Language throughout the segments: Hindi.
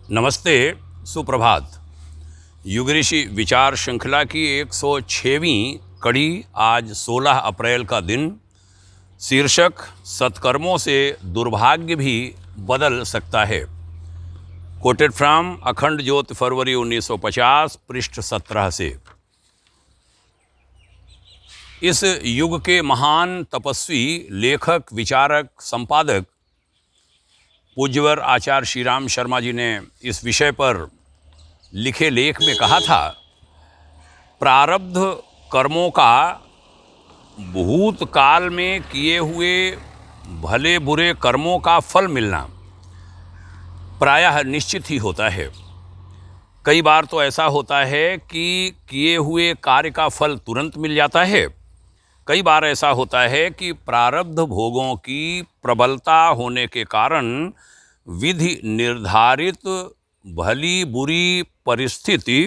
नमस्ते, सुप्रभात। युग ऋषि विचार श्रृंखला की 106वीं कड़ी आज 16 अप्रैल का दिन। शीर्षक सत्कर्मों से दुर्भाग्य भी बदल सकता है। कोटेड फ्रॉम अखंड ज्योति फरवरी 1950 पृष्ठ 17 से। इस युग के महान तपस्वी, लेखक, विचारक, संपादक पूज्यवर आचार्य श्री राम शर्मा जी ने इस विषय पर लिखे लेख में कहा था, प्रारब्ध कर्मों का भूतकाल में किए हुए भले बुरे कर्मों का फल मिलना प्रायः निश्चित ही होता है। कई बार तो ऐसा होता है कि किए हुए कार्य का फल तुरंत मिल जाता है। कई बार ऐसा होता है कि प्रारब्ध भोगों की प्रबलता होने के कारण विधि निर्धारित भली बुरी परिस्थिति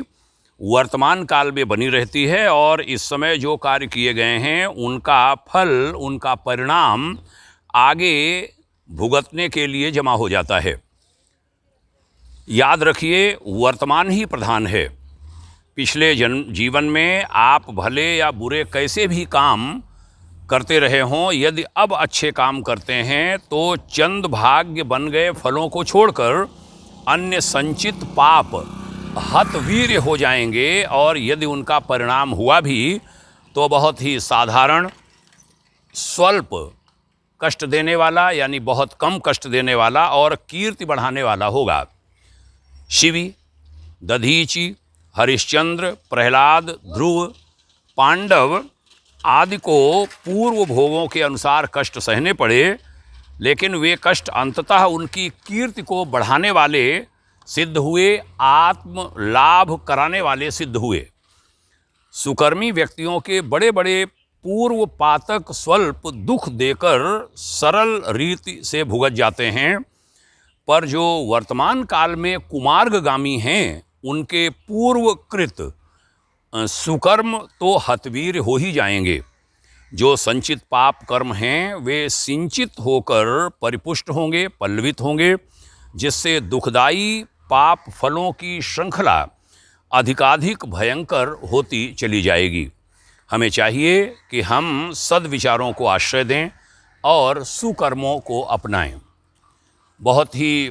वर्तमान काल में बनी रहती है और इस समय जो कार्य किए गए हैं उनका फल, उनका परिणाम आगे भुगतने के लिए जमा हो जाता है। याद रखिए, वर्तमान ही प्रधान है। पिछले जीवन में आप भले या बुरे कैसे भी काम करते रहे हों, यदि अब अच्छे काम करते हैं तो चंद भाग्य बन गए फलों को छोड़कर अन्य संचित पाप हतवीर्य हो जाएंगे और यदि उनका परिणाम हुआ भी तो बहुत ही साधारण, स्वल्प कष्ट देने वाला, यानी बहुत कम कष्ट देने वाला और कीर्ति बढ़ाने वाला होगा। शिवी, दधीचि, हरिश्चंद्र, प्रहलाद, ध्रुव, पांडव आदि को पूर्व भोगों के अनुसार कष्ट सहने पड़े, लेकिन वे कष्ट अंततः उनकी कीर्ति को बढ़ाने वाले सिद्ध हुए, आत्म लाभ कराने वाले सिद्ध हुए। सुकर्मी व्यक्तियों के बड़े बड़े पूर्व पातक स्वल्प दुख देकर सरल रीति से भुगत जाते हैं, पर जो वर्तमान काल में कुमार्गगामी हैं उनके पूर्वकृत सुकर्म तो हतवीर हो ही जाएंगे। जो संचित पाप कर्म हैं वे सिंचित होकर परिपुष्ट होंगे, पल्लवित होंगे, जिससे दुखदायी पाप फलों की श्रृंखला अधिकाधिक भयंकर होती चली जाएगी। हमें चाहिए कि हम सद्विचारों को आश्रय दें और सुकर्मों को अपनाएं। बहुत ही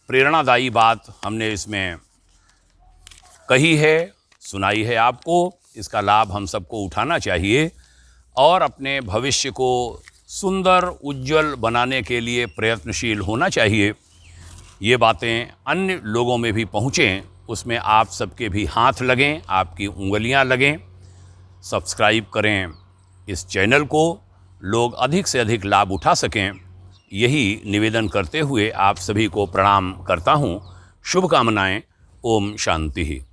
प्रेरणादायी बात हमने इसमें कही है, सुनाई है आपको। इसका लाभ हम सबको उठाना चाहिए और अपने भविष्य को सुंदर, उज्जवल बनाने के लिए प्रयत्नशील होना चाहिए। ये बातें अन्य लोगों में भी पहुँचें, उसमें आप सबके भी हाथ लगें, आपकी उंगलियां लगें। सब्सक्राइब करें इस चैनल को, लोग अधिक से अधिक लाभ उठा सकें। यही निवेदन करते हुए आप सभी को प्रणाम करता हूँ। शुभकामनाएं। ओम शांति।